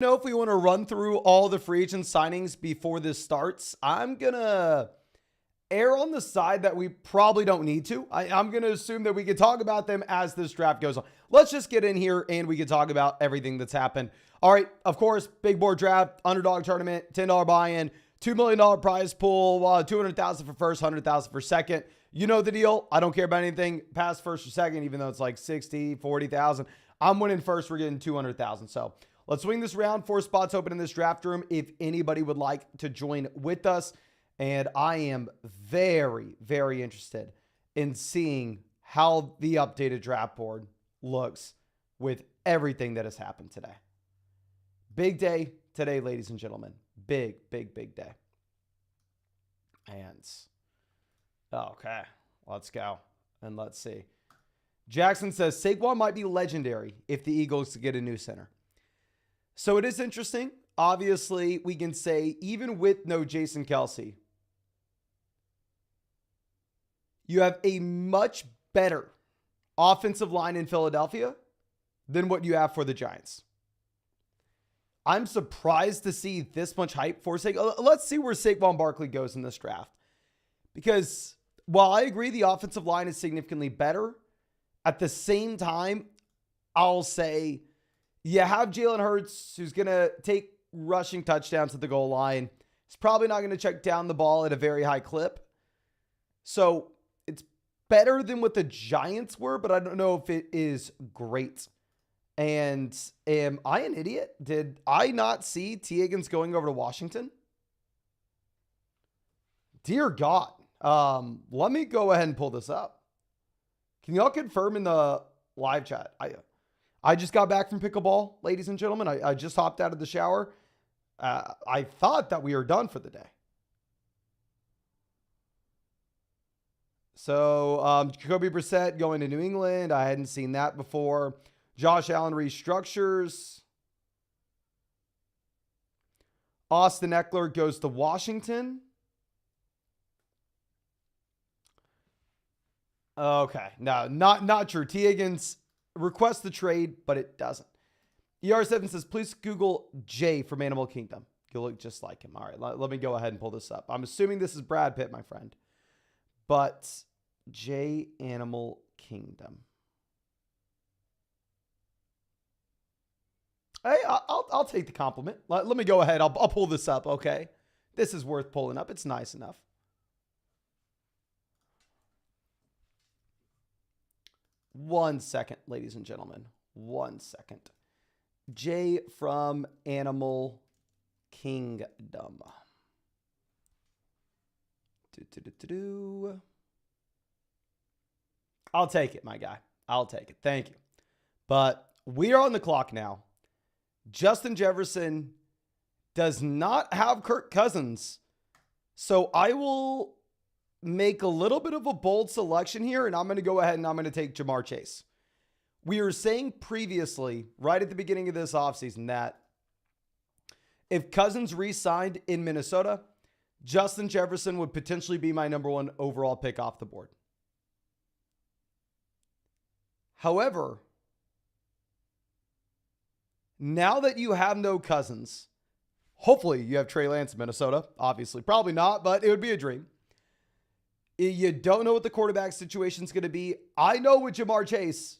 Know if we want to run through all the free agent signings before this starts. I'm going to err on the side that we probably don't need to. I'm going to assume that we can talk about them as this draft goes on. Let's just get in here and we can talk about everything that's happened. All right, of course, big board draft, underdog tournament, $10 buy-in, $2 million prize pool, $200,000 for first, $100,000 for second. You know the deal. I don't care about anything past first or second, even though it's like 60, 40,000. I'm winning first. We're getting 200,000. So let's swing this round. 4 spots open in this draft room if anybody would like to join with us. And I am very, very interested in seeing how the updated draft board looks with everything that has happened today. Big day today, ladies and gentlemen. Big, big, big day. And okay, let's go. And let's see. Jackson says Saquon might be legendary if the Eagles get a new center. So it is interesting. Obviously, we can say even with no Jason Kelce, you have a much better offensive line in Philadelphia than what you have for the Giants. I'm surprised to see this much hype for Saquon. Let's see where Saquon Barkley goes in this draft. Because while I agree the offensive line is significantly better, at the same time, I'll say you have Jalen Hurts, who's going to take rushing touchdowns at the goal line. He's probably not going to check down the ball at a very high clip. So it's better than what the Giants were, but I don't know if it is great. And am I an idiot? Did I not see T. Higgins going over to Washington? Dear God. Let me go ahead and pull this up. Can y'all confirm in the live chat? I just got back from pickleball, ladies and gentlemen. I just hopped out of the shower. I thought that we were done for the day. So Jacoby Brissett going to New England. I hadn't seen that before. Josh Allen restructures. Austin Eckler goes to Washington. Okay, no, not true. T. Higgins requests the trade, but it doesn't. ER7 says, please Google Jay from Animal Kingdom. You look just like him. All right, let me go ahead and pull this up. I'm assuming this is Brad Pitt, my friend. But Jay Animal Kingdom. Hey, I'll take the compliment. Let me go ahead. I'll pull this up, okay? This is worth pulling up. It's nice enough. One second, ladies and gentlemen. 1 second. Jay from Animal Kingdom. I'll take it, my guy. I'll take it. Thank you. But we are on the clock now. Justin Jefferson does not have Kirk Cousins. So I will make a little bit of a bold selection here, and I'm going to go ahead and I'm going to take Jamar Chase. We were saying previously, right at the beginning of this offseason, that if Cousins re-signed in Minnesota, Justin Jefferson would potentially be my number 1 overall pick off the board. However, now that you have no Cousins, hopefully you have Trey Lance in Minnesota. Obviously, probably not, but it would be a dream. You don't know what the quarterback situation is going to be. I know with Jamar Chase,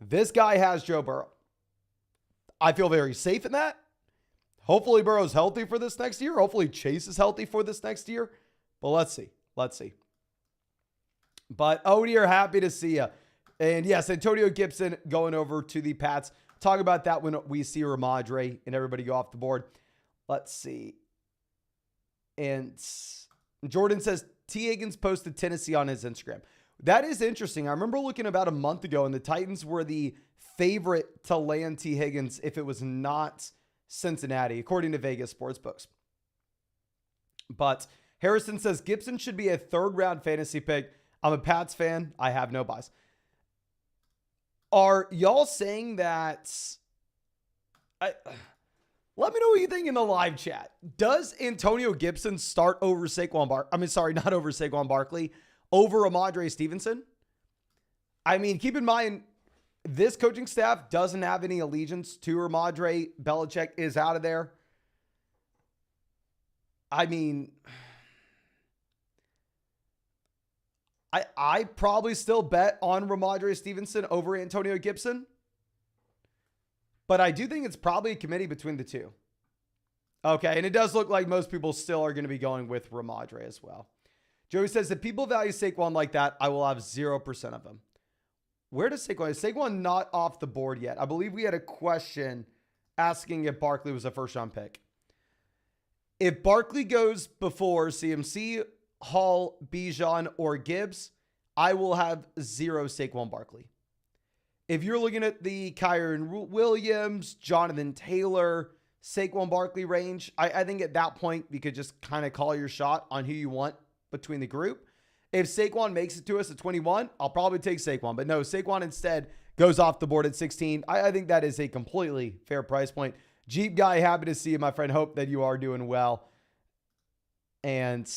this guy has Joe Burrow. I feel very safe in that. Hopefully Burrow's healthy for this next year. Hopefully Chase is healthy for this next year. But let's see. Let's see. But Odie, are happy to see you. And yes, Antonio Gibson going over to the Pats. Talk about that when we see Ramadre and everybody go off the board. Let's see. And Jordan says, T. Higgins posted Tennessee on his Instagram. That is interesting. I remember looking about a month ago, and the Titans were the favorite to land T. Higgins if it was not Cincinnati, according to Vegas sportsbooks. But Harrison says Gibson should be a 3rd-round fantasy pick. I'm a Pats fan. I have no bias. Are y'all saying that? Let me know what you think in the live chat. Does Antonio Gibson start over Saquon not over Saquon Barkley, over Ramadre Stevenson? I mean, keep in mind, this coaching staff doesn't have any allegiance to Ramadre. Belichick is out of there. I mean, I probably still bet on Ramadre Stevenson over Antonio Gibson. But I do think it's probably a committee between the two. Okay, and it does look like most people still are going to be going with Ramadre as well. Joey says, if people value Saquon like that, I will have 0% of them. Where does Saquon? Is Saquon not off the board yet? I believe we had a question asking if Barkley was a first-round pick. If Barkley goes before CMC, Hall, Bijan, or Gibbs, I will have 0 Saquon Barkley. If you're looking at the Kyren Williams, Jonathan Taylor, Saquon Barkley range, I think at that point, you could just kind of call your shot on who you want between the group. If Saquon makes it to us at 21, I'll probably take Saquon. But no, Saquon instead goes off the board at 16. I think that is a completely fair price point. Jeep Guy, happy to see you, my friend. Hope that you are doing well. And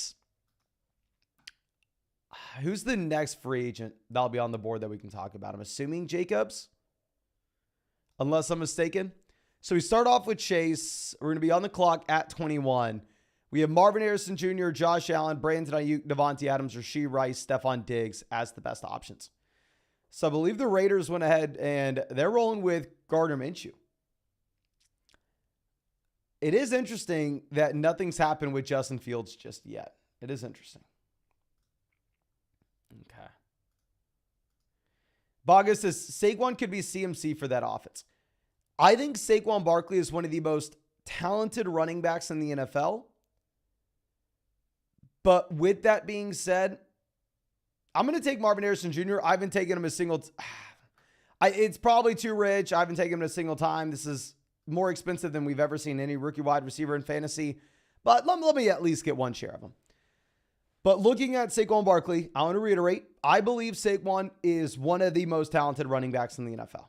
who's the next free agent that'll be on the board that we can talk about? I'm assuming Jacobs, unless I'm mistaken. So we start off with Chase. We're going to be on the clock at 21. We have Marvin Harrison Jr., Josh Allen, Brandon Ayuk, Devontae Adams, Rashee Rice, Stephon Diggs as the best options. So I believe the Raiders went ahead and they're rolling with Gardner Minshew. It is interesting that nothing's happened with Justin Fields just yet. It is interesting. Okay. Bogus says Saquon could be CMC for that offense. I think Saquon Barkley is one of the most talented running backs in the NFL. But with that being said, I'm going to take Marvin Harrison Jr. I haven't taken him a single it's probably too rich. I haven't taken him a single time. This is more expensive than we've ever seen any rookie wide receiver in fantasy. But let me at least get one share of him. But looking at Saquon Barkley, I want to reiterate, I believe Saquon is one of the most talented running backs in the NFL.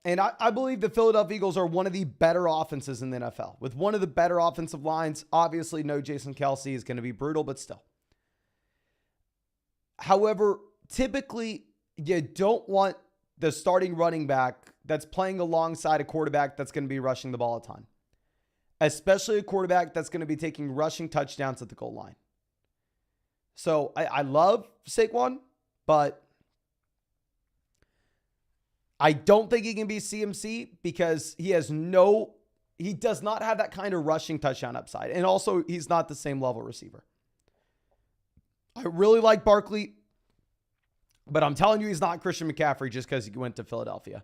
And I believe the Philadelphia Eagles are one of the better offenses in the NFL. With one of the better offensive lines, obviously no Jason Kelce is going to be brutal, but still. However, typically you don't want the starting running back that's playing alongside a quarterback that's going to be rushing the ball a ton. Especially a quarterback that's going to be taking rushing touchdowns at the goal line. So I love Saquon, but I don't think he can be CMC because he does not have that kind of rushing touchdown upside. And also, he's not the same level receiver. I really like Barkley, but I'm telling you, he's not Christian McCaffrey just because he went to Philadelphia.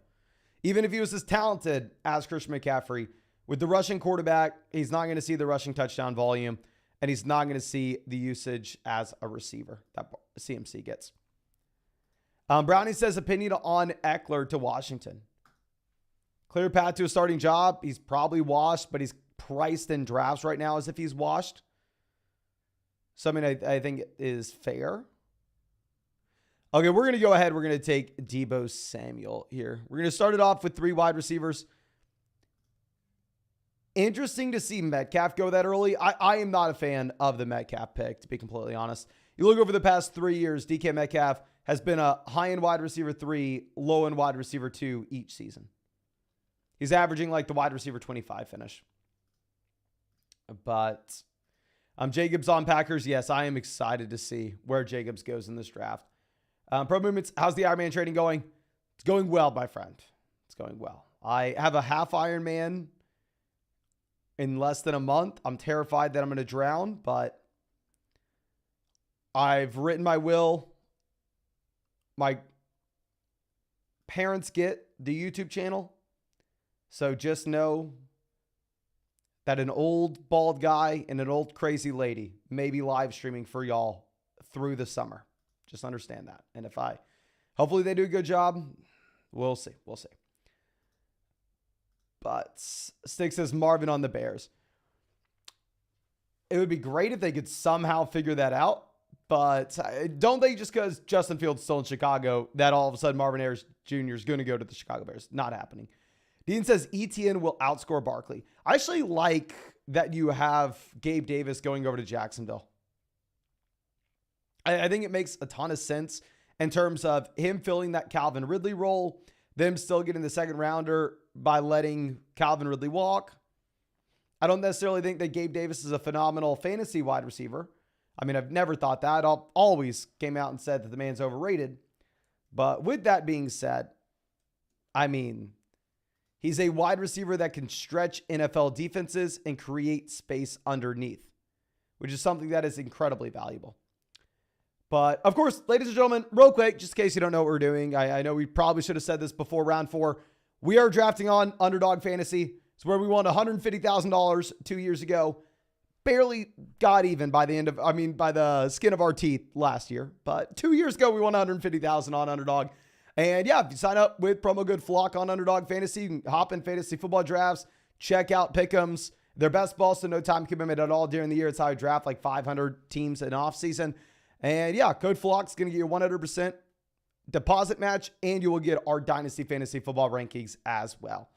Even if he was as talented as Christian McCaffrey, with the rushing quarterback, he's not going to see the rushing touchdown volume, and he's not going to see the usage as a receiver that CMC gets. Brownie says opinion on Eckler to Washington. Clear path to a starting job. He's probably washed, but he's priced in drafts right now as if he's washed. So, I mean, I think it is fair. Okay, we're going to go ahead. We're going to take Deebo Samuel here. We're going to start it off with 3 wide receivers. Interesting to see Metcalf go that early. I am not a fan of the Metcalf pick, to be completely honest. You look over the past 3 years, DK Metcalf has been a high-end wide receiver 3, low-end wide receiver 2 each season. He's averaging like the wide receiver 25 finish. But Jacobs on Packers. Yes, I am excited to see where Jacobs goes in this draft. Pro Movements, how's the Ironman trading going? It's going well, my friend. It's going well. I have a half Ironman in less than a month. I'm terrified that I'm going to drown, but I've written my will. My parents get the YouTube channel. So just know that an old bald guy and an old crazy lady may be live streaming for y'all through the summer. Just understand that. And hopefully they do a good job. We'll see. We'll see. But Stick says Marvin on the Bears. It would be great if they could somehow figure that out. But I don't think just because Justin Fields is still in Chicago that all of a sudden Marvin Harris Jr. is going to go to the Chicago Bears. Not happening. Dean says ETN will outscore Barkley. I actually like that you have Gabe Davis going over to Jacksonville. I think it makes a ton of sense. in terms of him filling that Calvin Ridley role, them still getting the second rounder by letting Calvin Ridley walk. I don't necessarily think that Gabe Davis is a phenomenal fantasy wide receiver. I mean, I've never thought that. I always came out and said that the man's overrated. But with that being said, I mean, he's a wide receiver that can stretch NFL defenses and create space underneath, which is something that is incredibly valuable. But, of course, ladies and gentlemen, real quick, just in case you don't know what we're doing, I know we probably should have said this before round 4. We are drafting on Underdog Fantasy. It's where we won $150,000 2 years ago. Barely got even by the skin of our teeth last year. But 2 years ago, we won $150,000 on Underdog. And yeah, if you sign up with promo code FLOCK on Underdog Fantasy, you can hop in fantasy football drafts, check out pick'ems. They're best balls, so no time commitment at all during the year. It's how I draft like 500 teams in off season. And yeah, code FLOCK is going to get you 100% deposit match, and you will get our Dynasty Fantasy Football rankings as well.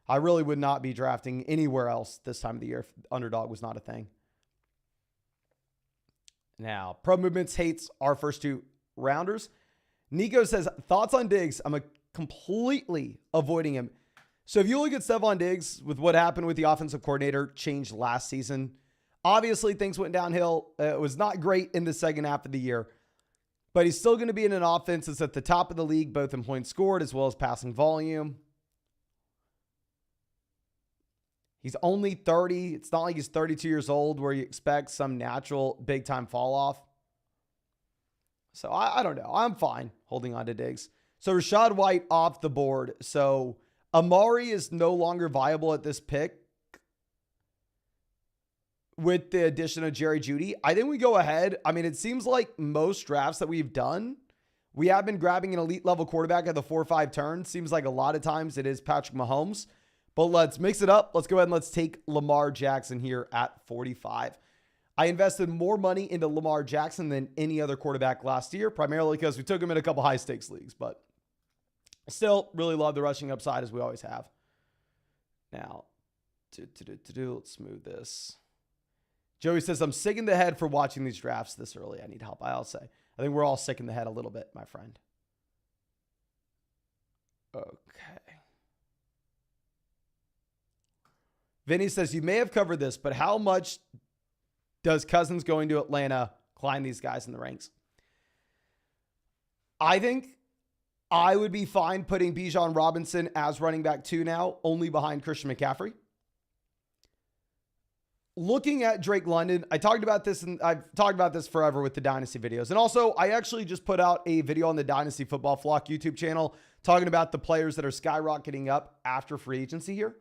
I really would not be drafting anywhere else this time of the year if Underdog was not a thing. Now, Pro Movements hates our first 2 rounders. Nico says, thoughts on Diggs? I'm completely avoiding him. So if you look at Stephon Diggs with what happened with the offensive coordinator change last season, obviously things went downhill. It was not great in the second half of the year, but he's still going to be in an offense that's at the top of the league, both in points scored as well as passing volume. He's only 30. It's not like he's 32 years old where you expect some natural big-time fall-off. So I don't know. I'm fine holding on to Diggs. So Rachaad White off the board. So Amari is no longer viable at this pick with the addition of Jerry Jeudy. I think we go ahead. I mean, it seems like most drafts that we've done, we have been grabbing an elite level quarterback at the 4 or 5 turn. Seems like a lot of times it is Patrick Mahomes. But let's mix it up. Let's go ahead and let's take Lamar Jackson here at 45. I invested more money into Lamar Jackson than any other quarterback last year, primarily because we took him in a couple high-stakes leagues. But still, really love the rushing upside as we always have. Now, let's smooth this. Joey says, I'm sick in the head for watching these drafts this early. I need help. I'll say. I think we're all sick in the head a little bit, my friend. Okay. Vinny says, you may have covered this, but how much does Cousins going to Atlanta climb these guys in the ranks? I think I would be fine putting Bijan Robinson as running back 2 now, only behind Christian McCaffrey. Looking at Drake London, I talked about this, and I've talked about this forever with the Dynasty videos. And also, I actually just put out a video on the Dynasty Football Flock YouTube channel talking about the players that are skyrocketing up after free agency here.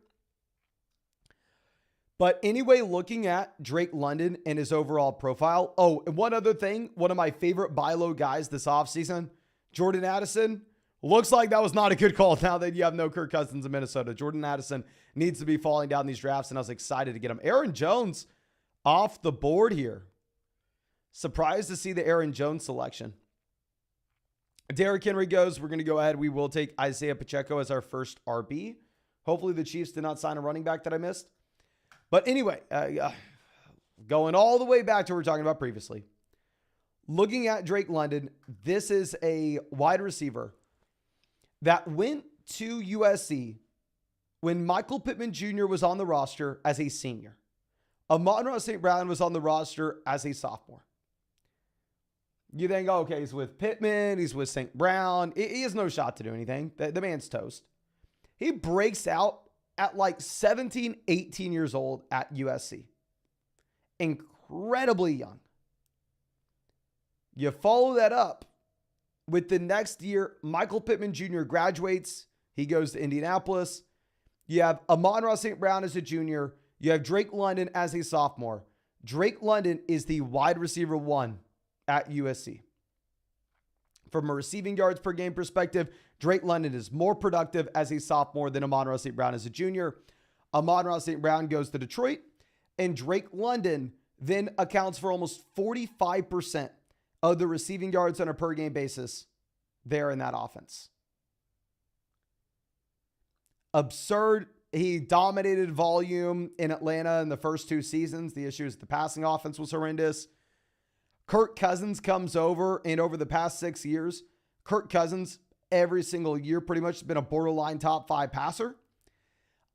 But anyway, looking at Drake London and his overall profile. Oh, and one other thing, one of my favorite buy low guys this offseason, Jordan Addison. Looks like that was not a good call now that you have no Kirk Cousins in Minnesota. Jordan Addison needs to be falling down these drafts, and I was excited to get him. Aaron Jones off the board here. Surprised to see the Aaron Jones selection. Derrick Henry goes. We're going to go ahead. We will take Isaiah Pacheco as our first RB. Hopefully the Chiefs did not sign a running back that I missed. But anyway, going all the way back to what we were talking about previously. Looking at Drake London, this is a wide receiver that went to USC when Michael Pittman Jr. was on the roster as a senior. Amon-Ra St. Brown was on the roster as a sophomore. You think, oh, okay, he's with Pittman, he's with St. Brown. He has no shot to do anything. The man's toast. He breaks out at like 17, 18 years old at USC. Incredibly young. You follow that up with the next year, Michael Pittman Jr. graduates. He goes to Indianapolis. You have Amon-Ra St. Brown as a junior. You have Drake London as a sophomore. Drake London is the wide receiver 1 at USC. From a receiving yards per game perspective, Drake London is more productive as a sophomore than Amon-Ra St. Brown as a junior. Amon-Ra St. Brown goes to Detroit, and Drake London then accounts for almost 45% of the receiving yards on a per game basis there in that offense. Absurd. He dominated volume in Atlanta in the first 2 seasons. The issue is the passing offense was horrendous. Kirk Cousins comes over, and over the past 6 years, Kirk Cousins every single year pretty much has been a borderline top 5 passer.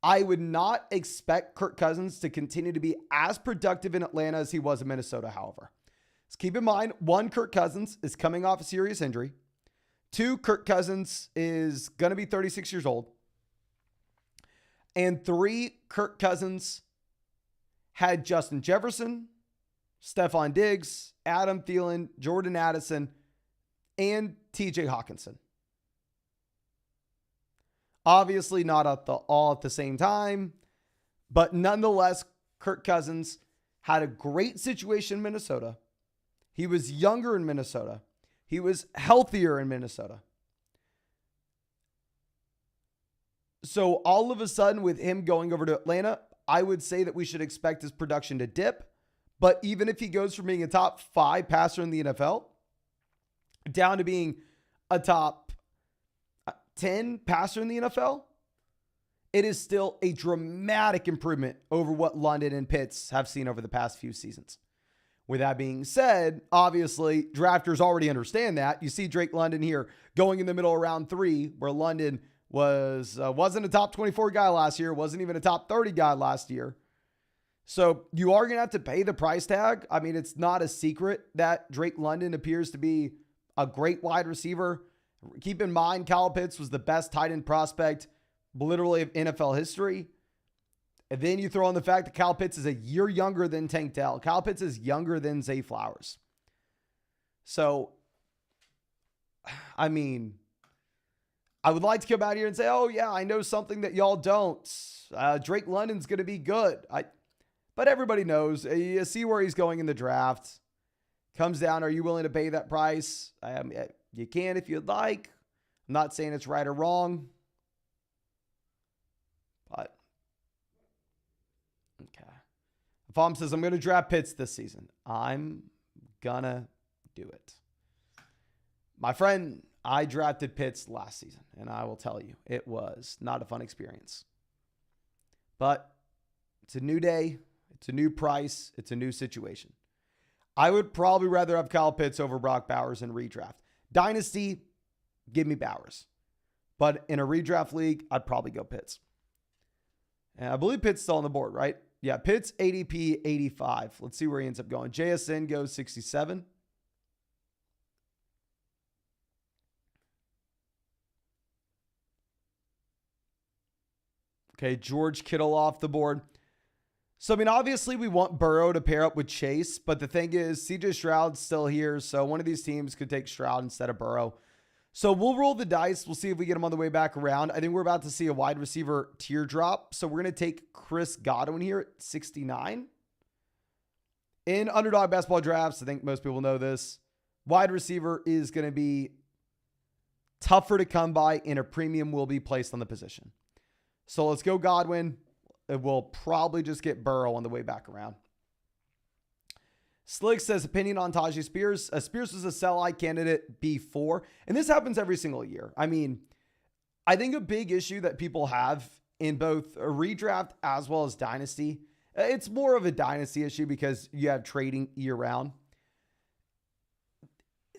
I would not expect Kirk Cousins to continue to be as productive in Atlanta as he was in Minnesota, however. Let's keep in mind, 1, Kirk Cousins is coming off a serious injury. 2, Kirk Cousins is going to be 36 years old. And 3, Kirk Cousins had Justin Jefferson, Stephon Diggs, Adam Thielen, Jordan Addison, and TJ Hawkinson. Obviously not all at the same time, but nonetheless, Kirk Cousins had a great situation in Minnesota. He was younger in Minnesota. He was healthier in Minnesota. So all of a sudden, with him going over to Atlanta, I would say that we should expect his production to dip. But even if he goes from being a top 5 passer in the NFL down to being a top 10 passer in the NFL, it is still a dramatic improvement over what London and Pitts have seen over the past few seasons. With that being said, obviously, drafters already understand that. You see Drake London here going in the middle of round 3, where London wasn't a top 24 guy last year, wasn't even a top 30 guy last year. So you are going to have to pay the price tag. I mean, it's not a secret that Drake London appears to be a great wide receiver. Keep in mind, Kyle Pitts was the best tight end prospect literally of NFL history. And then you throw in the fact that Kyle Pitts is a year younger than Tank Dell. Kyle Pitts is younger than Zay Flowers. So, I mean, I would like to come out here and say, oh yeah, I know something that y'all don't. Drake London's going to be good. But everybody knows. You see where he's going in the draft. Comes down, are you willing to pay that price? You can if you'd like. I'm not saying it's right or wrong. But, okay. Fom says, I'm going to draft Pitts this season. I'm going to do it. My friend, I drafted Pitts last season, and I will tell you, it was not a fun experience. But it's a new day. It's a new price. It's a new situation. I would probably rather have Kyle Pitts over Brock Bowers in redraft. Dynasty, give me Bowers. But in a redraft league, I'd probably go Pitts. And I believe Pitts still on the board, right? Yeah, Pitts ADP 85. Let's see where he ends up going. JSN goes 67. Okay, George Kittle off the board. So, I mean, obviously we want Burrow to pair up with Chase, but the thing is, CJ Stroud's still here, so one of these teams could take Stroud instead of Burrow. So we'll roll the dice. We'll see if we get him on the way back around. I think we're about to see a wide receiver teardrop, so we're going to take Chris Godwin here at 69. In Underdog Basketball Drafts, I think most people know this, wide receiver is going to be tougher to come by, and a premium will be placed on the position. So let's go Godwin. We'll probably just get Burrow on the way back around. Slick says, opinion on Tajay Spears. Spears was a sell-high candidate before, and this happens every single year. I mean, I think a big issue that people have in both a redraft as well as dynasty, it's more of a dynasty issue because you have trading year-round.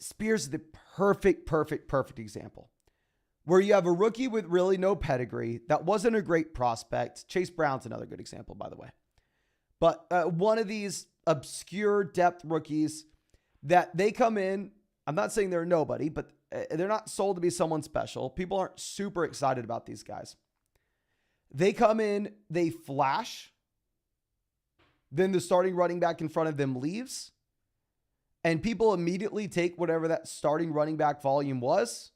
Spears is the perfect example. Where you have a rookie with really no pedigree that wasn't a great prospect. Chase Brown's another good example, by the way. But one of these obscure depth rookies that they come in, I'm not saying they're nobody, but they're not sold to be someone special. People aren't super excited about these guys. They come in, they flash. Then the starting running back in front of them leaves. And people immediately take whatever that starting running back volume was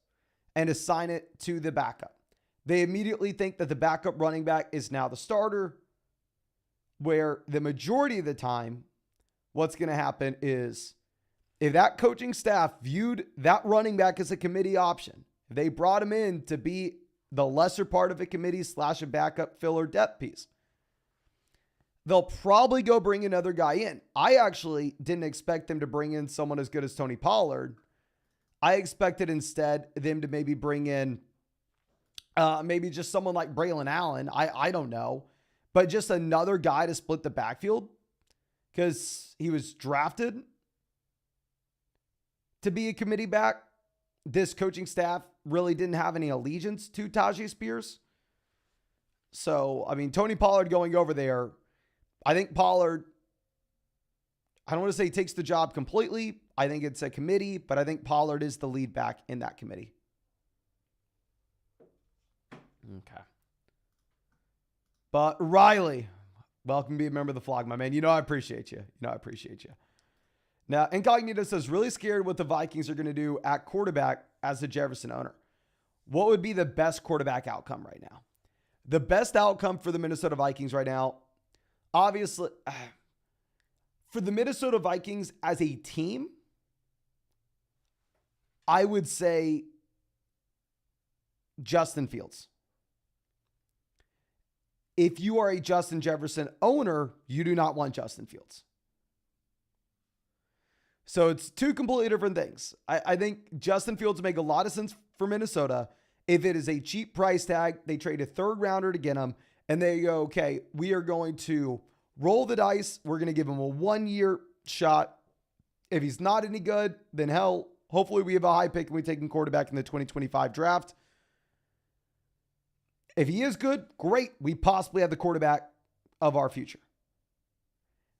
and assign it to the backup. They immediately think that the backup running back is now the starter, where the majority of the time, what's going to happen is if that coaching staff viewed that running back as a committee option, if they brought him in to be the lesser part of a committee / a backup filler depth piece, they'll probably go bring another guy in. I actually didn't expect them to bring in someone as good as Tony Pollard. I expected instead them to maybe bring in maybe just someone like Braylon Allen. I don't know. But just another guy to split the backfield because he was drafted to be a committee back. this coaching staff really didn't have any allegiance to Tajay Spears. So, I mean, Tony Pollard going over there, I think Pollard, I don't want to say he takes the job completely. I think it's a committee, but I think Pollard is the lead back in that committee. Okay. But Riley, welcome to be a member of the flock, my man. You know I appreciate you. Now, Incognito says, really scared what the Vikings are going to do at quarterback as a Jefferson owner. What would be the best quarterback outcome right now? The best outcome for the Minnesota Vikings right now, obviously, for the Minnesota Vikings as a team, I would say Justin Fields. If you are a Justin Jefferson owner, you do not want Justin Fields. So it's two completely different things. I think Justin Fields make a lot of sense for Minnesota. If it is a cheap price tag, they trade a third rounder to get him, and they go, okay, we are going to roll the dice. We're going to give him a 1-year shot. If he's not any good, then hell, hopefully we have a high pick and we take him quarterback in the 2025 draft. If he is good, great. We possibly have the quarterback of our future.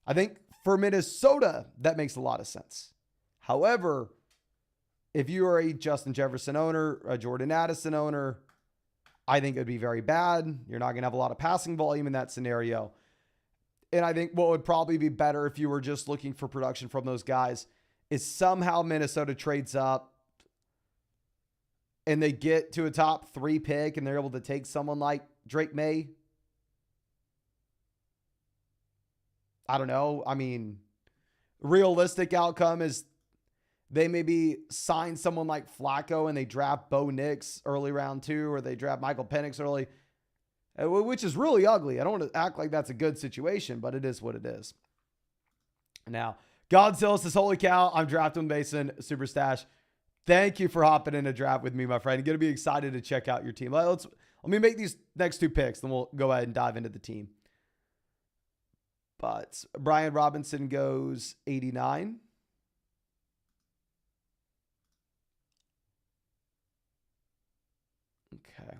I think for Minnesota, that makes a lot of sense. However, if you are a Justin Jefferson owner, a Jordan Addison owner, I think it would be very bad. You're not going to have a lot of passing volume in that scenario. And I think what would probably be better if you were just looking for production from those guys is somehow Minnesota trades up and they get to a top 3 pick and they're able to take someone like Drake May. I don't know. I mean, realistic outcome is they maybe sign someone like Flacco and they draft Bo Nix early round 2, or they draft Michael Penix early, which is really ugly. I don't want to act like that's a good situation, but it is what it is. Now, Godzilla says, holy cow, I'm drafting Mason Super Stash. Thank you for hopping in a draft with me, my friend. I'm going to be excited to check out your team. Let me make these next 2 picks, then we'll go ahead and dive into the team. But Brian Robinson goes 89. Okay.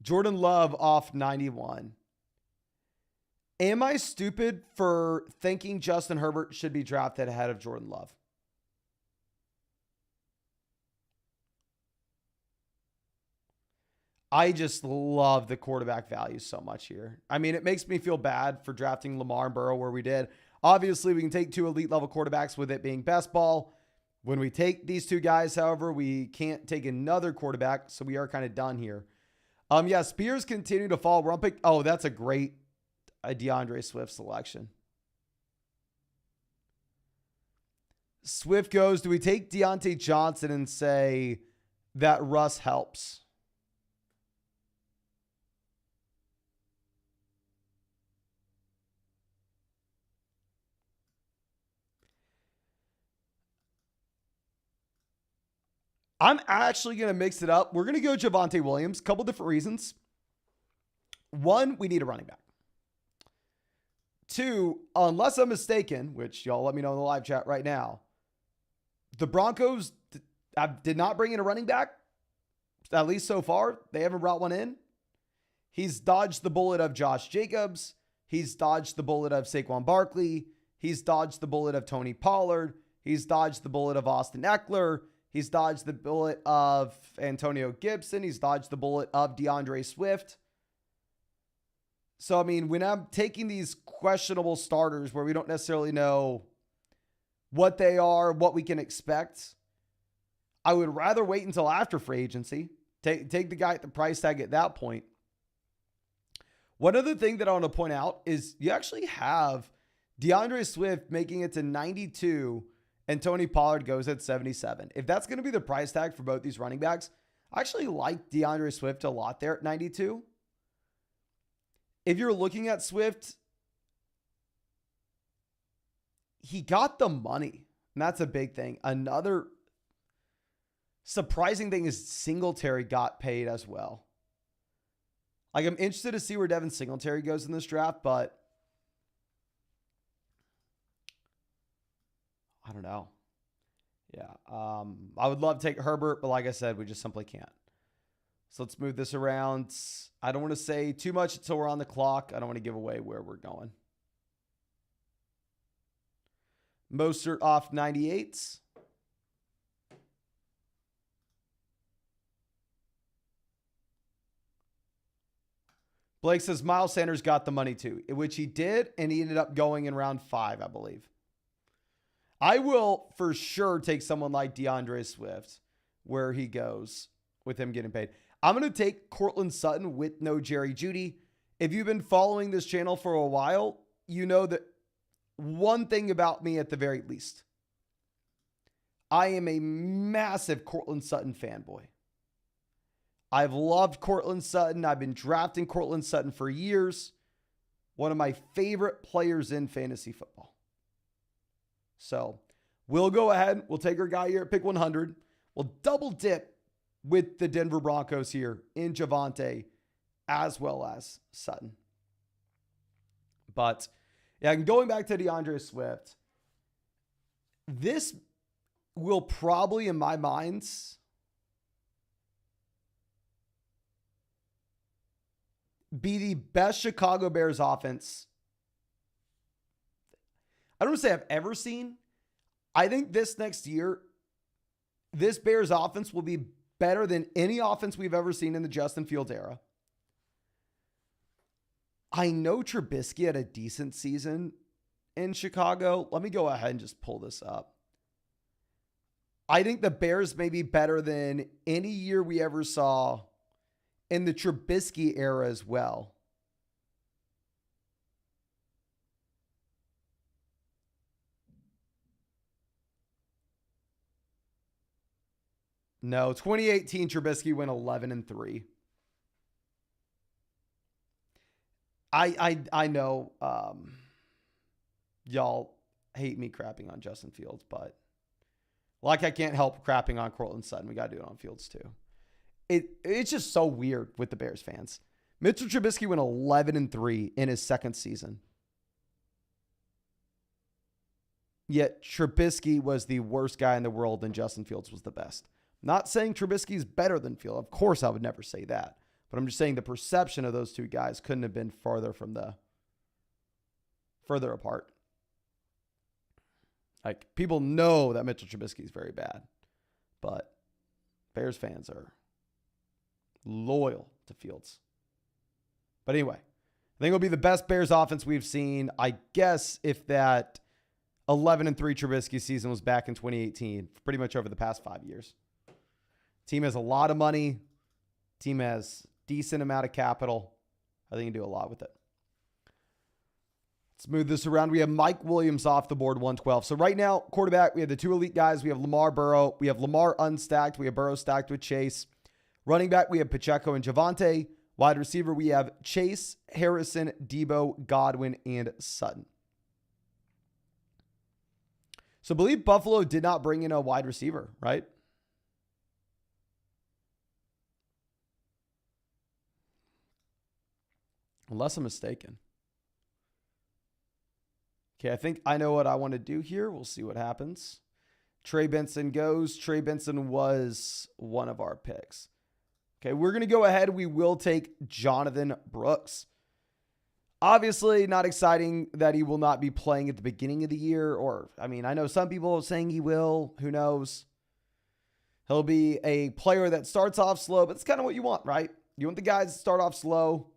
Jordan Love off 91. Am I stupid for thinking Justin Herbert should be drafted ahead of Jordan Love? I just love the quarterback value so much here. I mean, it makes me feel bad for drafting Lamar and Burrow where we did. Obviously, we can take 2 elite level quarterbacks with it being best ball. When we take these 2 guys, however, we can't take another quarterback, so we are kind of done here. Yeah, Spears continue to fall. We're on pick. Oh, that's a great DeAndre Swift selection. Swift goes, do we take Deontay Johnson and say that Russ helps? I'm actually going to mix it up. We're going to go Javonte Williams. Couple different reasons. 1, we need a running back. 2, unless I'm mistaken, which y'all let me know in the live chat right now, the Broncos did not bring in a running back, at least so far. They haven't brought one in. He's dodged the bullet of Josh Jacobs. He's dodged the bullet of Saquon Barkley. He's dodged the bullet of Tony Pollard. He's dodged the bullet of Austin Eckler. He's dodged the bullet of Antonio Gibson. He's dodged the bullet of DeAndre Swift. So, I mean, when I'm taking these questionable starters where we don't necessarily know what they are, what we can expect, I would rather wait until after free agency. Take the guy at the price tag at that point. One other thing that I want to point out is you actually have DeAndre Swift making it to 92 and Tony Pollard goes at 77. If that's going to be the price tag for both these running backs, I actually like DeAndre Swift a lot there at 92. If you're looking at Swift, he got the money, and that's a big thing. Another surprising thing is Singletary got paid as well. Like, I'm interested to see where Devin Singletary goes in this draft, but I don't know. Yeah. I would love to take Herbert, but like I said, we just simply can't. So let's move this around. I don't want to say too much until we're on the clock. I don't want to give away where we're going. Mostert off 98s. Blake says Miles Sanders got the money too, which he did, and he ended up going in round 5, I believe. I will for sure take someone like DeAndre Swift where he goes with him getting paid. I'm going to take Courtland Sutton with no Jerry Jeudy. If you've been following this channel for a while, you know that one thing about me at the very least, I am a massive Courtland Sutton fanboy. I've loved Courtland Sutton. I've been drafting Courtland Sutton for years. One of my favorite players in fantasy football. So we'll go ahead. We'll take our guy here at pick 100. We'll double dip with the Denver Broncos here in Javonte as well as Sutton. But yeah, and going back to DeAndre Swift, this will probably, in my mind, be the best Chicago Bears offense I don't want to say I've ever seen. I think this next year, this Bears offense will be better than any offense we've ever seen in the Justin Fields era. I know Trubisky had a decent season in Chicago. Let me go ahead and just pull this up. I think the Bears may be better than any year we ever saw in the Trubisky era as well. No, 2018 Trubisky went 11-3. I know y'all hate me crapping on Justin Fields, but like I can't help crapping on Courtland Sutton. We got to do it on Fields too. It's just so weird with the Bears fans. Mitchell Trubisky went 11-3 in his second season. Yet Trubisky was the worst guy in the world and Justin Fields was the best. Not saying Trubisky's better than Fields. Of course, I would never say that. But I'm just saying the perception of those two guys couldn't have been further apart. Like, people know that Mitchell Trubisky is very bad. But Bears fans are loyal to Fields. But anyway, I think it'll be the best Bears offense we've seen. I guess if that 11-3 Trubisky season was back in 2018, pretty much over the past 5 years. Team has a lot of money. Team has decent amount of capital. I think you can do a lot with it. Let's move this around. We have Mike Williams off the board, 112. So right now, quarterback, we have the two elite guys. We have Lamar Burrow. We have Lamar unstacked. We have Burrow stacked with Chase. Running back, we have Pacheco and Javonte. Wide receiver, we have Chase, Harrison, Debo, Godwin, and Sutton. So I believe Buffalo did not bring in a wide receiver, right? Unless I'm mistaken. Okay, I think I know what I want to do here. We'll see what happens. Trey Benson goes. Trey Benson was one of our picks. Okay, we're going to go ahead. We will take Jonathan Brooks. Obviously, not exciting that he will not be playing at the beginning of the year. Or, I mean, I know some people are saying he will. Who knows? He'll be a player that starts off slow, but it's kind of what you want, right? You want the guys to start off slow,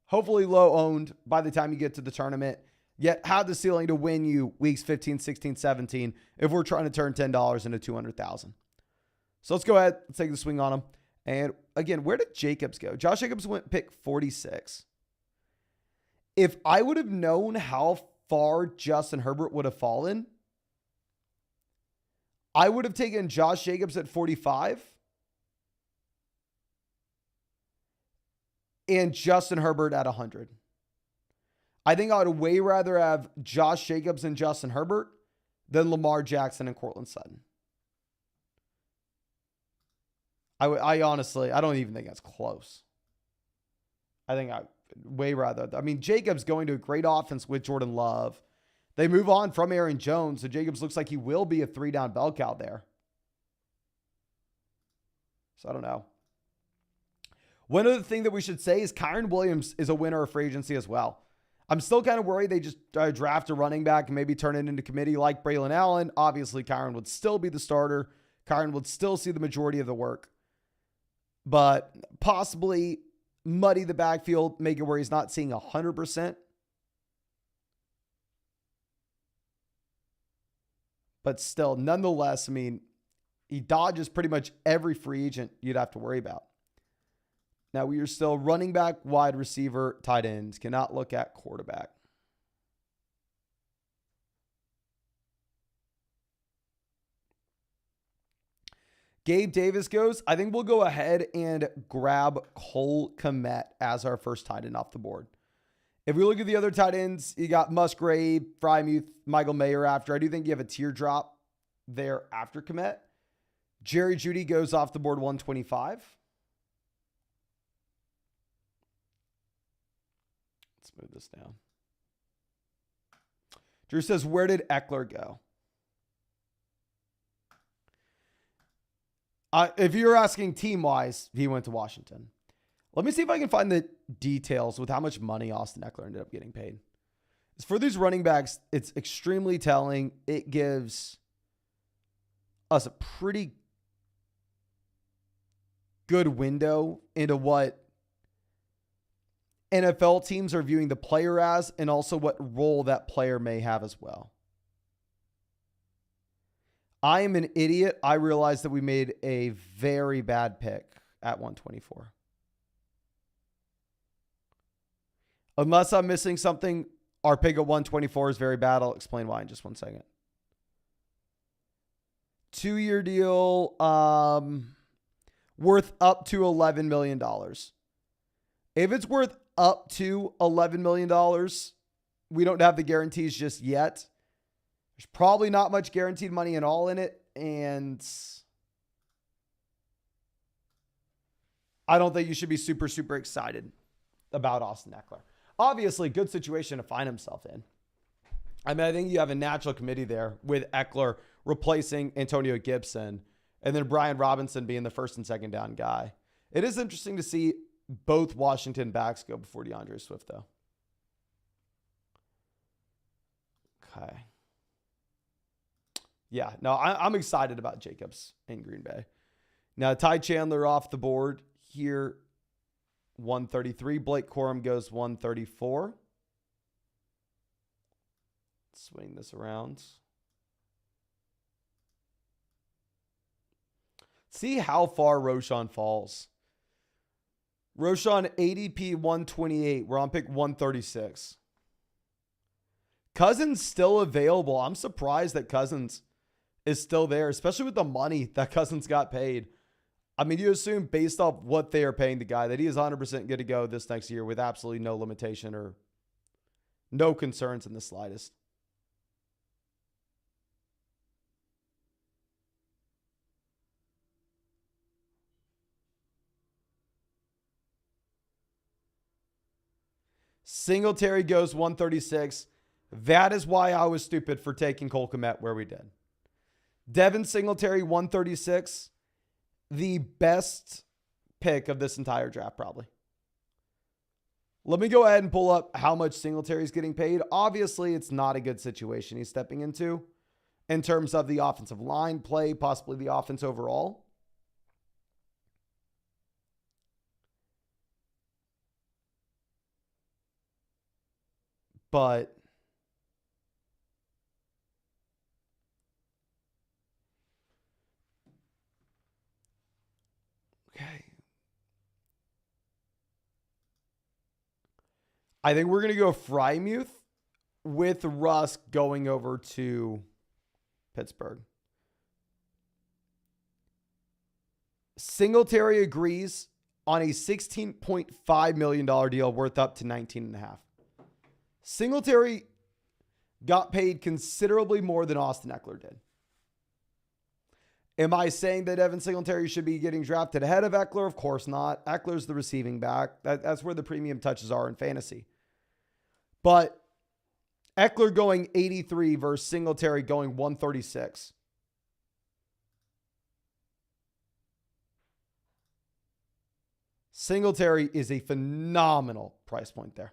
hopefully low owned by the time you get to the tournament, yet have the ceiling to win you weeks 15, 16, 17 if we're trying to turn $10 into $200,000. So let's go ahead. Let's take the swing on him. And again, where did Jacobs go? Josh Jacobs went pick 46. If I would have known how far Justin Herbert would have fallen, I would have taken Josh Jacobs at 45 and Justin Herbert at 100. I think I would way rather have Josh Jacobs and Justin Herbert than Lamar Jackson and Courtland Sutton. I honestly, I don't even think that's close. I think I way rather. I mean, Jacobs going to a great offense with Jordan Love. They move on from Aaron Jones, so Jacobs looks like he will be a 3-down bell cow there. So I don't know. One other thing that we should say is Kyron Williams is a winner of free agency as well. I'm still kind of worried they just draft a running back and maybe turn it into committee like Braylon Allen. Obviously, Kyron would still be the starter. Kyron would still see the majority of the work. But possibly muddy the backfield, make it where he's not seeing 100%. But still, nonetheless, I mean, he dodges pretty much every free agent you'd have to worry about. Now, we are still running back, wide receiver, tight ends. Cannot look at quarterback. Gabe Davis goes. I think we'll go ahead and grab Cole Kmet as our first tight end off the board. If we look at the other tight ends, you got Musgrave, Frymuth, Michael Mayer after. I do think you have a teardrop there after Kmet. Jerry Jeudy goes off the board 125. Let's move this down. Drew says, where did Eckler go? If you're asking team-wise, he went to Washington. Let me see if I can find the details with how much money Austin Eckler ended up getting paid. For these running backs, it's extremely telling. It gives us a pretty good window into what NFL teams are viewing the player as and also what role that player may have as well. I am an idiot. I realized that we made a very bad pick at 124. Unless I'm missing something, our pick at 124 is very bad. I'll explain why in just 1 second. 2-year deal, worth up to $11 million. If it's worth up to $11 million, we don't have the guarantees just yet. There's probably not much guaranteed money at all in it. And I don't think you should be super, super excited about Austin Eckler. Obviously, good situation to find himself in. I mean, I think you have a natural committee there with Eckler replacing Antonio Gibson and then Brian Robinson being the first and second down guy. It is interesting to see both Washington backs go before DeAndre Swift, though. Okay. Yeah, no, I'm excited about Jacobs in Green Bay. Now, Ty Chandler off the board here, 133. Blake Corum goes 134. Swing this around. See how far Roschon falls. Roschon ADP 128. We're on pick 136. Cousins still available. I'm surprised that Cousins is still there, especially with the money that Cousins got paid. I mean, you assume based off what they are paying the guy that he is 100% good to go this next year with absolutely no limitation or no concerns in the slightest. Singletary goes 136. That is why I was stupid for taking Cole Kmet where we did. Devin Singletary, 136. The best pick of this entire draft, probably. Let me go ahead and pull up how much Singletary is getting paid. Obviously, it's not a good situation he's stepping into in terms of the offensive line play, possibly the offense overall. But okay. I think we're going to go Frymuth with Russ going over to Pittsburgh. Singletary agrees on a $16.5 million deal worth up to $19.5. Singletary got paid considerably more than Austin Eckler did. Am I saying that Evan Singletary should be getting drafted ahead of Eckler? Of course not. Eckler's the receiving back. That's where the premium touches are in fantasy. But Eckler going 83 versus Singletary going 136. Singletary is a phenomenal price point there.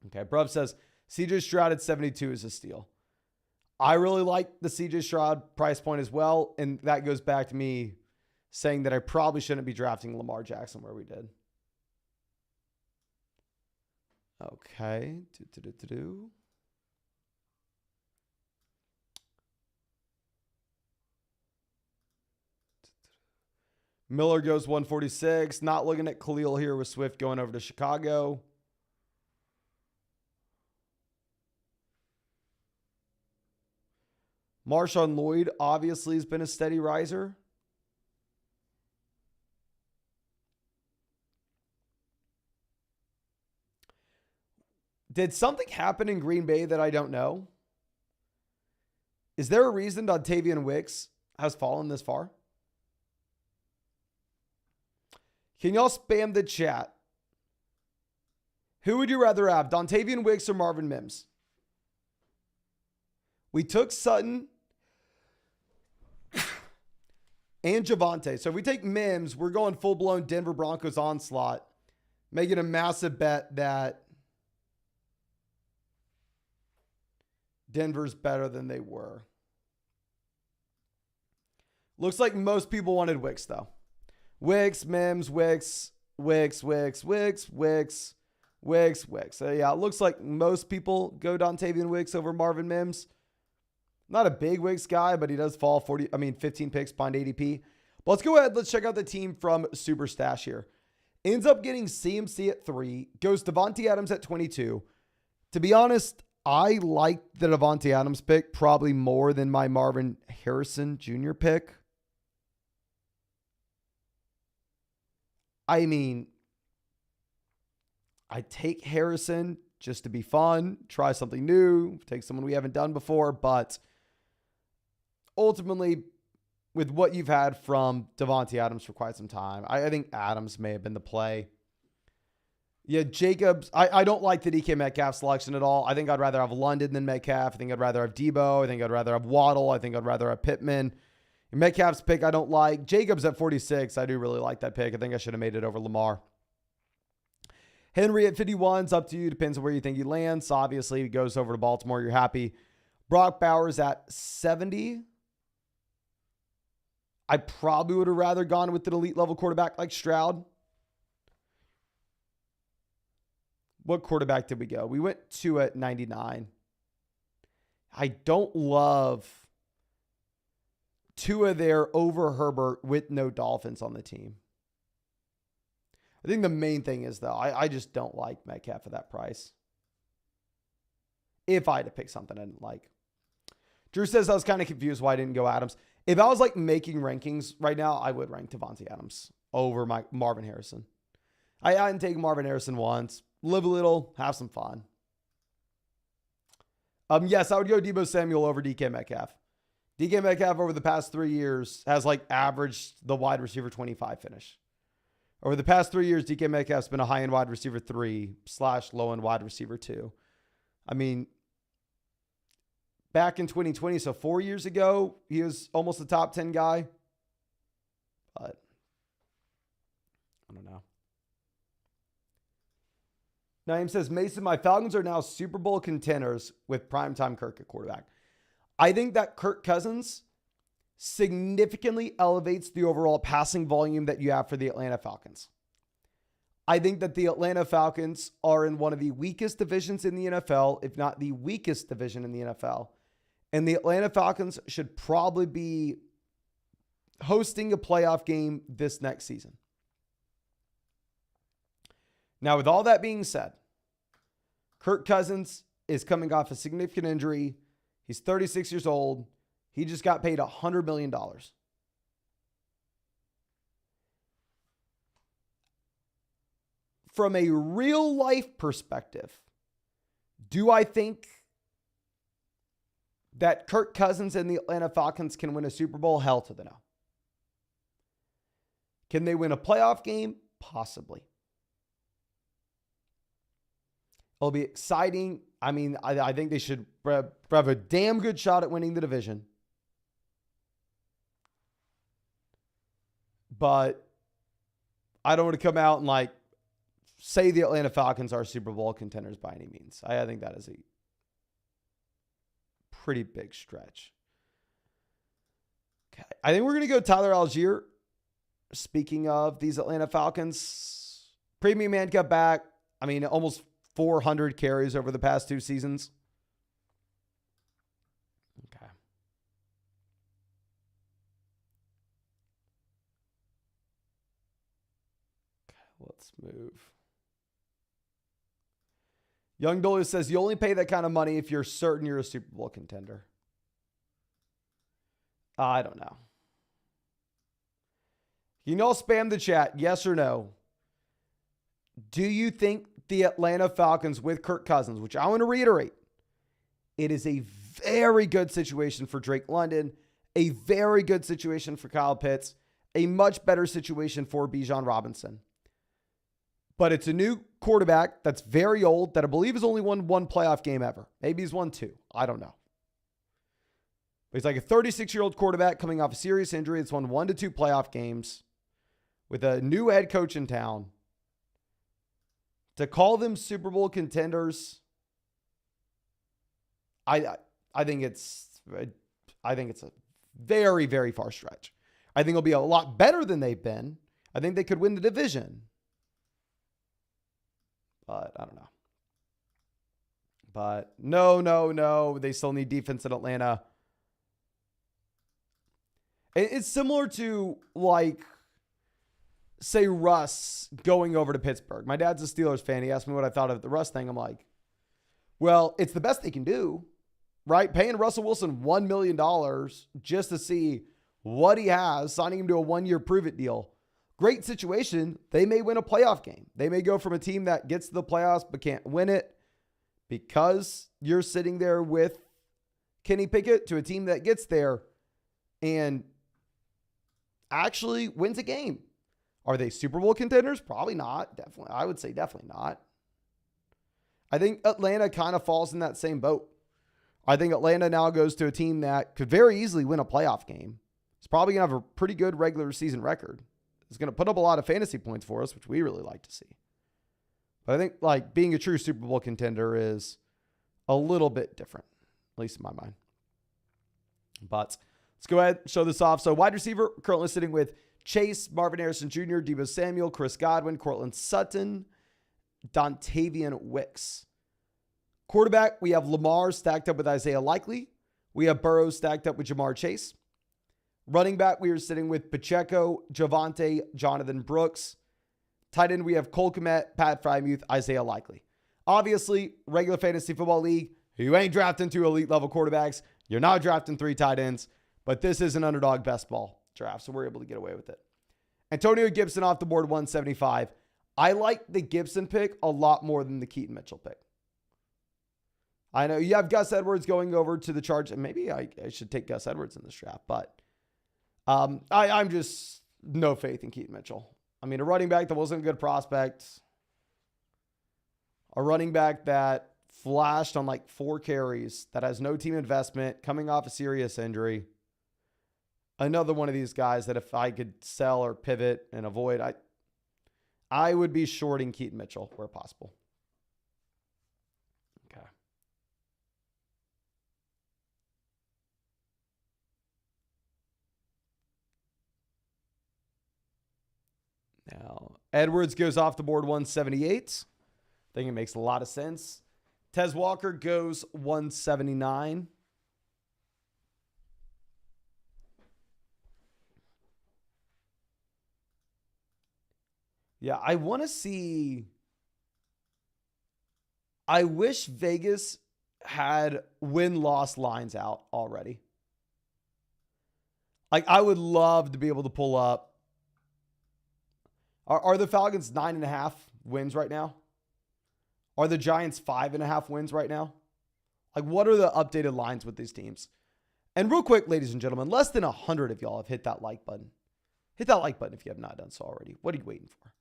Okay, Bruv says CJ Stroud at 72 is a steal. I really like the CJ Stroud price point as well, and that goes back to me saying that I probably shouldn't be drafting Lamar Jackson where we did. Okay. Miller goes 146. Not looking at Khalil here with Swift going over to Chicago. Marshawn Lloyd obviously has been a steady riser. Did something happen in Green Bay that I don't know? Is there a reason Dontavian Wicks has fallen this far? Can y'all spam the chat? Who would you rather have, Dontavian Wicks or Marvin Mims? We took Sutton and Javonte. So if we take Mims, we're going full-blown Denver Broncos onslaught, making a massive bet that Denver's better than they were. Looks like most people wanted Wicks, though. Wicks, Mims, Wicks. So yeah, it looks like most people go Dontavian Wicks over Marvin Mims. Not a big Wicks guy, but he does fall 15 picks behind ADP. But let's go ahead. Let's check out the team from Super Stash here. Ends up getting CMC at 3. Goes Devontae Adams at 22. To be honest, I like the Devontae Adams pick probably more than my Marvin Harrison Jr. pick. I mean, I take Harrison just to be fun, try something new, take someone we haven't done before, but ultimately, with what you've had from Devontae Adams for quite some time, I think Adams may have been the play. Yeah, Jacobs, I don't like the DK Metcalf selection at all. I think I'd rather have London than Metcalf. I think I'd rather have Debo. I think I'd rather have Waddle. I think I'd rather have Pittman. Metcalf's pick I don't like. Jacobs at 46, I do really like that pick. I think I should have made it over Lamar. Henry at 51 is up to you. Depends on where you think he lands. Obviously, he goes over to Baltimore. You're happy. Brock Bowers at 70. I probably would have rather gone with an elite level quarterback like Stroud. What quarterback did we go? We went 2 at 99. I don't love Tua there over Herbert with no Dolphins on the team. I think the main thing is, though, I just don't like Metcalf at that price. If I had to pick something I didn't like. Drew says I was kind of confused why I didn't go Adams. If I was like making rankings right now, I would rank Devontae Adams over my Marvin Harrison. I hadn't taken Marvin Harrison once. Live a little, have some fun. Yes, I would go Deebo Samuel over DK Metcalf. DK Metcalf over the past 3 years has like averaged the wide receiver 25 finish. Over the past 3 years, DK Metcalf's been a high-end wide receiver 3/low-end wide receiver 2. I mean, back in 2020, so 4 years ago, he was almost a top 10 guy. But I don't know. Naeem says, Mason, my Falcons are now Super Bowl contenders with primetime Kirk at quarterback. I think that Kirk Cousins significantly elevates the overall passing volume that you have for the Atlanta Falcons. I think that the Atlanta Falcons are in one of the weakest divisions in the NFL, if not the weakest division in the NFL. And the Atlanta Falcons should probably be hosting a playoff game this next season. Now, with all that being said, Kirk Cousins is coming off a significant injury. He's 36 years old. He just got paid $100 million. From a real life perspective, do I think that Kirk Cousins and the Atlanta Falcons can win a Super Bowl? Hell to the no. Can they win a playoff game? Possibly. It'll be exciting. I mean, I think they should have a damn good shot at winning the division. But I don't want to come out and like say the Atlanta Falcons are Super Bowl contenders by any means. I think that is a pretty big stretch. Okay. I think we're going to go Tyler Algier. Speaking of these Atlanta Falcons, premium handcuff back. I mean, almost 400 carries over the past 2 seasons. Okay. Let's move. Young Dolly says, you only pay that kind of money if you're certain you're a Super Bowl contender. I don't know. You know, spam the chat, yes or no. Do you think the Atlanta Falcons with Kirk Cousins, which I want to reiterate, it is a very good situation for Drake London, a very good situation for Kyle Pitts, a much better situation for Bijan Robinson. But it's a new quarterback that's very old that I believe has only won 1 playoff game ever. Maybe he's won 2. I don't know. But he's like a 36-year-old quarterback coming off a serious injury that's won 1 to 2 playoff games with a new head coach in town. To call them Super Bowl contenders, I think it's a very, very far stretch. I think it'll be a lot better than they've been. I think they could win the division. But I don't know. But no. They still need defense in Atlanta. It's similar to, like, say Russ going over to Pittsburgh. My dad's a Steelers fan. He asked me what I thought of the Russ thing. I'm like, well, it's the best they can do, right? Paying Russell Wilson $1 million just to see what he has, signing him to a 1-year prove-it deal. Great situation. They may win a playoff game. They may go from a team that gets to the playoffs but can't win it because you're sitting there with Kenny Pickett to a team that gets there and actually wins a game. Are they Super Bowl contenders? Probably not. Definitely. I would say definitely not. I think Atlanta kind of falls in that same boat. I think Atlanta now goes to a team that could very easily win a playoff game. It's probably going to have a pretty good regular season record. It's going to put up a lot of fantasy points for us, which we really like to see. But I think like being a true Super Bowl contender is a little bit different, at least in my mind. But let's go ahead and show this off. So wide receiver, currently sitting with Chase, Marvin Harrison Jr., Deebo Samuel, Chris Godwin, Cortland Sutton, Dontavian Wicks. Quarterback, we have Lamar stacked up with Isaiah Likely. We have Burrow stacked up with Jamar Chase. Running back, we are sitting with Pacheco, Javonte, Jonathan Brooks. Tight end, we have Cole Kmet, Pat Frymuth, Isaiah Likely. Obviously, regular fantasy football league, you ain't drafting 2 elite level quarterbacks. You're not drafting 3 tight ends. But this is an underdog best ball draft, so we're able to get away with it. Antonio Gibson off the board, 175. I like the Gibson pick a lot more than the Keaton Mitchell pick. I know you have Gus Edwards going over to the Chargers, and maybe I should take Gus Edwards in this draft, but I'm just no faith in Keaton Mitchell. I mean, a running back that wasn't a good prospect, a running back that flashed on like 4 carries, that has no team investment, coming off a serious injury. Another one of these guys that if I could sell or pivot and avoid, I would be shorting Keaton Mitchell where possible. Okay. Now, Edwards goes off the board 178. I think it makes a lot of sense. Tez Walker goes 179. Yeah, I want to see. I wish Vegas had win-loss lines out already. Like, I would love to be able to pull up. Are the Falcons 9.5 wins right now? Are the Giants 5.5 wins right now? Like, what are the updated lines with these teams? And real quick, ladies and gentlemen, less than 100 of y'all have hit that like button. Hit that like button if you have not done so already. What are you waiting for?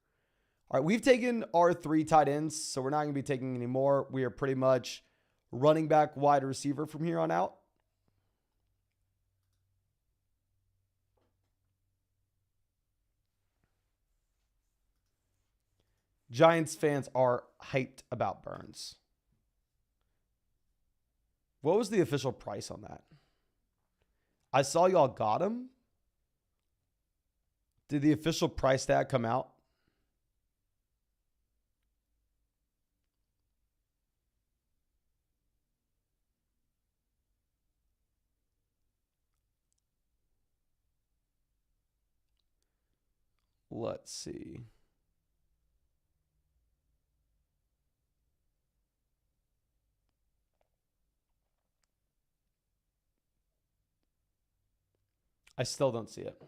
All right, we've taken our 3 tight ends, so we're not going to be taking any more. We are pretty much running back, wide receiver from here on out. Giants fans are hyped about Burns. What was the official price on that? I saw y'all got him. Did the official price tag come out? Let's see. I still don't see it.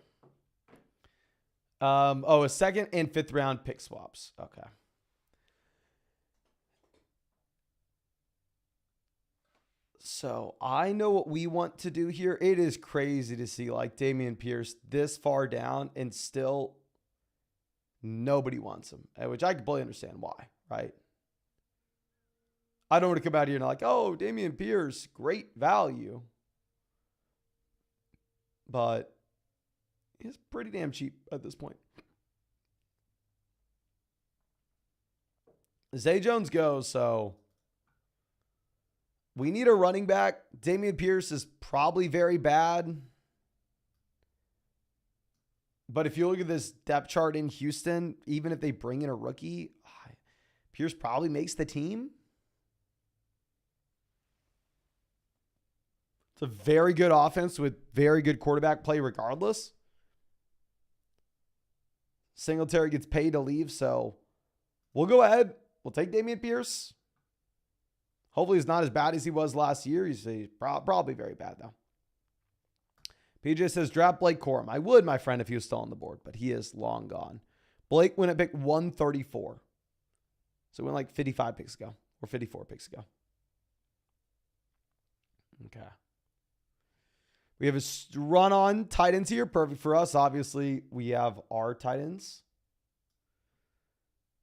A second and fifth round pick swaps. Okay. So I know what we want to do here. It is crazy to see like Dameon Pierce this far down and still nobody wants him, which I completely understand why, right? I don't want to come out here and like, oh, Dameon Pierce, great value. But it's pretty damn cheap at this point. Zay Jones goes, so we need a running back. Dameon Pierce is probably very bad. But if you look at this depth chart in Houston, even if they bring in a rookie, Pierce probably makes the team. It's a very good offense with very good quarterback play regardless. Singletary gets paid to leave, so we'll go ahead. We'll take Dameon Pierce. Hopefully he's not as bad as he was last year. He's probably very bad, though. PJ says, draft Blake Corum. I would, my friend, if he was still on the board, but he is long gone. Blake went at pick 134. So it went like 55 picks ago, or 54 picks ago. Okay. We have a run on tight ends here. Perfect for us. Obviously, we have our tight ends.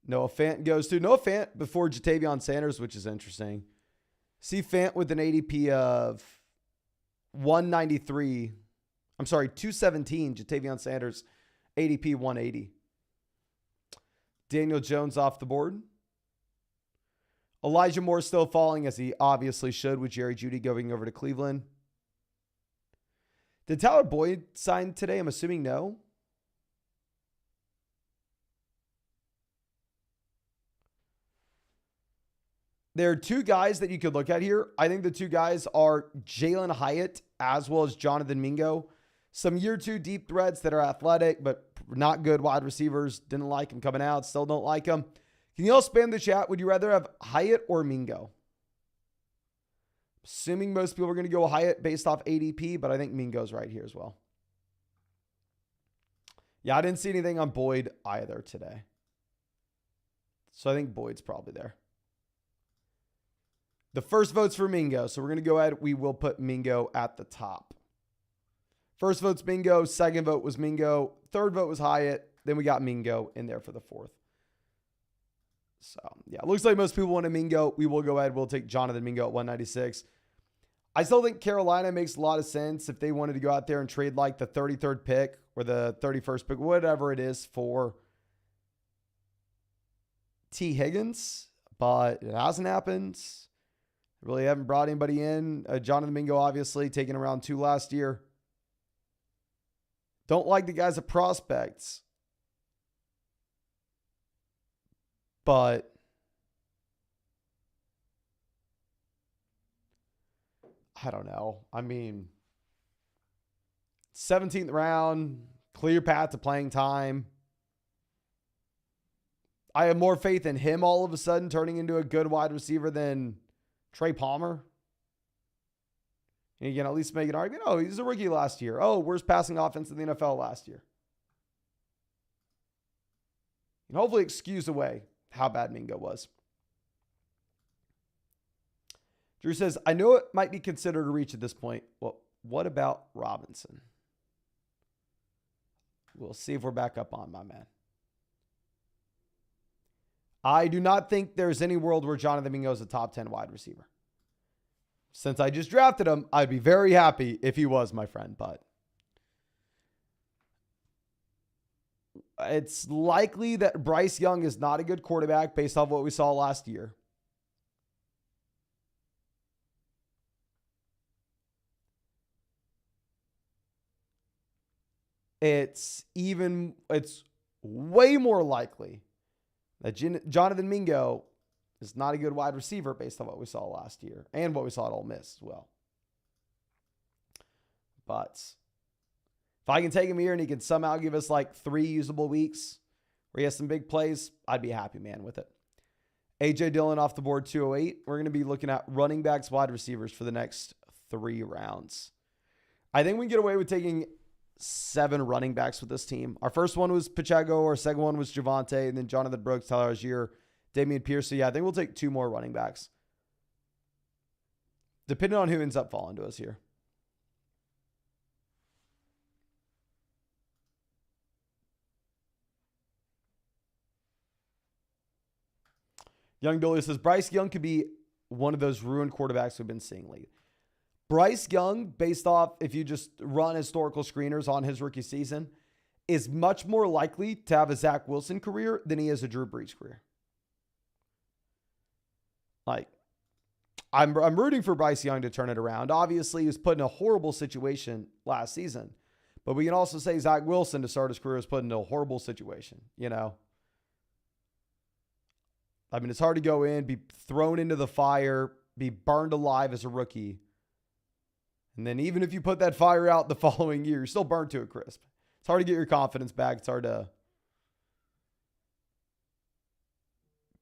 Noah Fant goes to Noah Fant before Jatavion Sanders, which is interesting. See Fant with an ADP of 193. I'm sorry, 217. Jatavion Sanders, ADP 180. Daniel Jones off the board. Elijah Moore still falling as he obviously should with Jerry Jeudy going over to Cleveland. Did Tyler Boyd sign today? I'm assuming no. There are two guys that you could look at here. I think the two guys are Jalen Hyatt as well as Jonathan Mingo. Some year two deep threats that are athletic, but not good wide receivers. Didn't like him coming out. Still don't like him. Can you all spam the chat? Would you rather have Hyatt or Mingo? Assuming most people are going to go Hyatt based off ADP, but I think Mingo's right here as well. Yeah, I didn't see anything on Boyd either today. So I think Boyd's probably there. The first vote's for Mingo, so we're going to go ahead. We will put Mingo at the top. First vote's Mingo. Second vote was Mingo. Third vote was Hyatt. Then we got Mingo in there for the fourth. So, yeah, it looks like most people want a Mingo. We will go ahead. We'll take Jonathan Mingo at 196. I still think Carolina makes a lot of sense if they wanted to go out there and trade like the 33rd pick or the 31st pick, whatever it is, for T. Higgins. But it hasn't happened. Really haven't brought anybody in. Jonathan Mingo, obviously, taking around 2 last year. Don't like the guys at prospects. But I don't know. I mean, 17th round, clear path to playing time. I have more faith in him all of a sudden turning into a good wide receiver than Trey Palmer. And you can at least make an argument. Oh, he's a rookie last year. Oh, worst passing offense in the NFL last year. And hopefully excuse away how bad Mingo was. Drew says, I know it might be considered a reach at this point. Well, what about Robinson? We'll see if we're back up on, my man. I do not think there's any world where Jonathan Mingo is a top 10 wide receiver. Since I just drafted him, I'd be very happy if he was, my friend. But It's likely that Bryce Young is not a good quarterback based off what we saw last year. It's way more likely that Jonathan Mingo is not a good wide receiver based on what we saw last year and what we saw at Ole Miss as well. But if I can take him here and he can somehow give us like 3 usable weeks where he has some big plays, I'd be a happy man with it. A.J. Dillon off the board, 208. We're going to be looking at running backs, wide receivers for the next 3 rounds. I think we can get away with taking 7 running backs with this team. Our first one was Pacheco. Our second one was Javonte. And then Jonathan Brooks, Tyler Algier, Damian Pierce. So yeah, I think we'll take 2 more running backs. Depending on who ends up falling to us here. Young Dolly says, Bryce Young could be one of those ruined quarterbacks we've been seeing lately. Bryce Young, based off if you just run historical screeners on his rookie season, is much more likely to have a Zach Wilson career than he is a Drew Brees career. Like, I'm rooting for Bryce Young to turn it around. Obviously, he was put in a horrible situation last season. But we can also say Zach Wilson to start his career was put in a horrible situation, you know? I mean, it's hard to go in, be thrown into the fire, be burned alive as a rookie. And then even if you put that fire out the following year, you're still burned to a crisp. It's hard to get your confidence back. It's hard to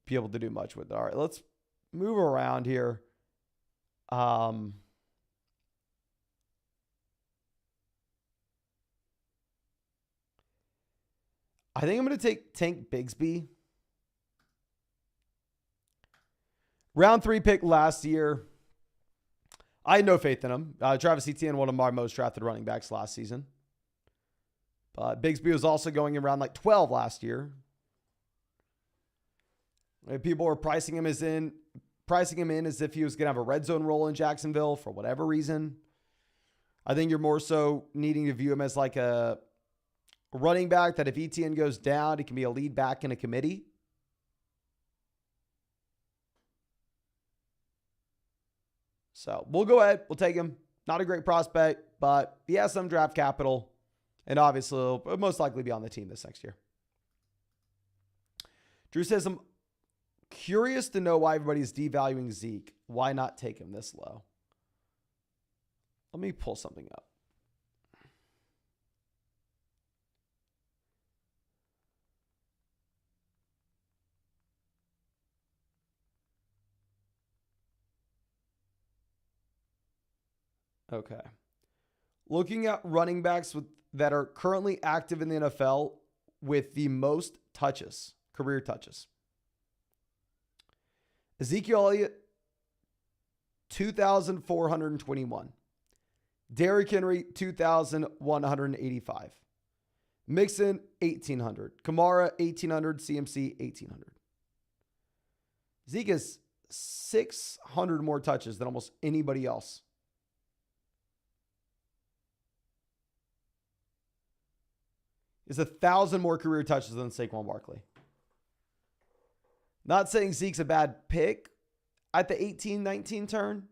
be able to do much with it. All right, let's move around here. I think I'm going to take Tank Bigsby. Round 3 pick last year. I had no faith in him. Travis Etienne, one of my most drafted running backs last season. But Bigsby was also going around like 12 last year. And people were pricing him in as if he was going to have a red zone role in Jacksonville for whatever reason. I think you're more so needing to view him as like a running back that if Etienne goes down, he can be a lead back in a committee. So we'll go ahead. We'll take him. Not a great prospect, but he has some draft capital. And obviously, he'll most likely be on the team this next year. Drew says, I'm curious to know why everybody's devaluing Zeke. Why not take him this low? Let me pull something up. Okay. Looking at running backs that are currently active in the NFL with the most touches, career touches. Ezekiel Elliott, 2,421. Derrick Henry, 2,185. Mixon, 1,800. Kamara, 1,800. CMC, 1,800. Zeke has 600 more touches than almost anybody else. Is 1,000 more career touches than Saquon Barkley. Not saying Zeke's a bad pick at the 18-19 turn,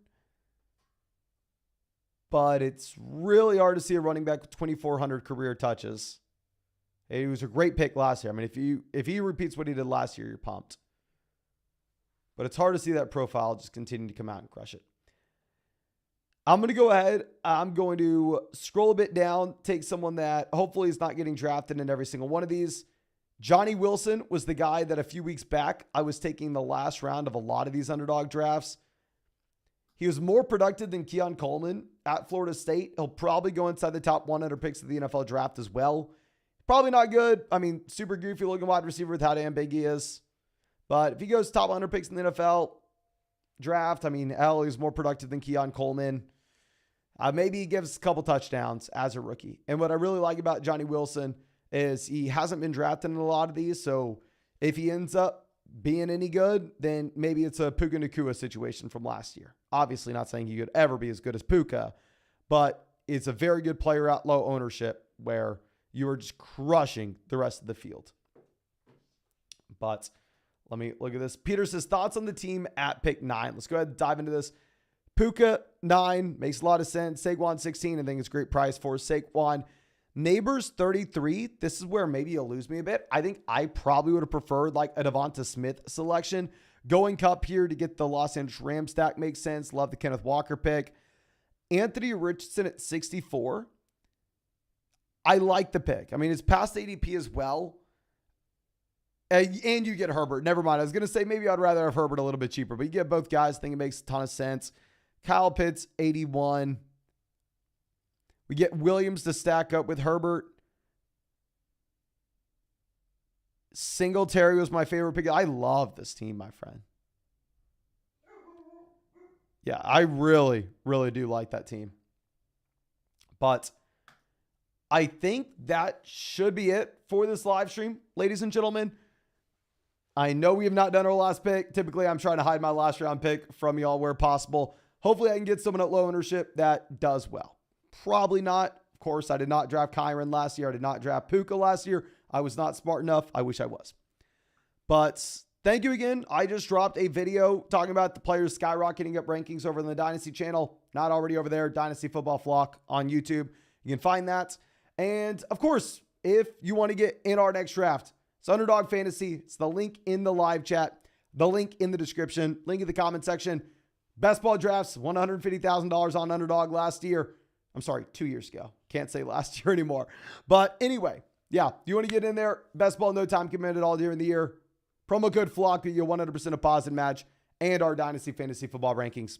but it's really hard to see a running back with 2,400 career touches. He was a great pick last year. I mean, if he repeats what he did last year, you're pumped. But it's hard to see that profile just continue to come out and crush it. I'm going to go ahead. I'm going to scroll a bit down, take someone that hopefully is not getting drafted in every single one of these. Johnny Wilson was the guy that a few weeks back I was taking the last round of a lot of these underdog drafts. He was more productive than Keon Coleman at Florida State. He'll probably go inside the top 100 picks of the NFL draft as well. Probably not good. I mean, super goofy looking wide receiver with how damn big he is. But if he goes top 100 picks in the NFL draft, I mean, hell, he's more productive than Keon Coleman. Maybe he gives a couple touchdowns as a rookie. And what I really like about Johnny Wilson is he hasn't been drafted in a lot of these. So if he ends up being any good, then maybe it's a Puka Nacua situation from last year. Obviously not saying he could ever be as good as Puka, but it's a very good player at low ownership where you are just crushing the rest of the field. But let me look at this. Peter says, thoughts on the team at pick 9. Let's go ahead and dive into this. Puka, 9. Makes a lot of sense. Saquon, 16. I think it's a great price for Saquon. Neighbors, 33. This is where maybe you'll lose me a bit. I think I probably would have preferred like a Devonta Smith selection. Going Cup here to get the Los Angeles Rams stack makes sense. Love the Kenneth Walker pick. Anthony Richardson at 64. I like the pick. I mean, it's past ADP as well. And you get Herbert. Never mind. I was going to say maybe I'd rather have Herbert a little bit cheaper, but you get both guys. I think it makes a ton of sense. Kyle Pitts, 81. We get Williams to stack up with Herbert. Singletary was my favorite pick. I love this team, my friend. Yeah, I really, really do like that team. But I think that should be it for this live stream, ladies and gentlemen. I know we have not done our last pick. Typically, I'm trying to hide my last round pick from y'all where possible. Hopefully, I can get someone at low ownership that does well. Probably not. Of course, I did not draft Kyron last year. I did not draft Puka last year. I was not smart enough. I wish I was. But thank you again. I just dropped a video talking about the players skyrocketing up rankings over on the Dynasty channel. Not already over there. Dynasty Football Flock on YouTube. You can find that. And of course, if you want to get in our next draft, it's Underdog Fantasy. It's the link in the live chat, the link in the description, link in the comment section. Best ball drafts, won $150,000 on Underdog last year. I'm sorry, 2 years ago. Can't say last year anymore. But anyway, yeah, you want to get in there. Best ball, no time committed all during the year. Promo code FLOCK, get you 100% deposit match and our Dynasty Fantasy Football rankings.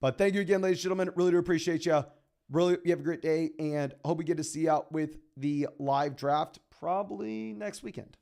But thank you again, ladies and gentlemen. Really do appreciate you. Really, you have a great day, and hope we get to see you out with the live draft probably next weekend.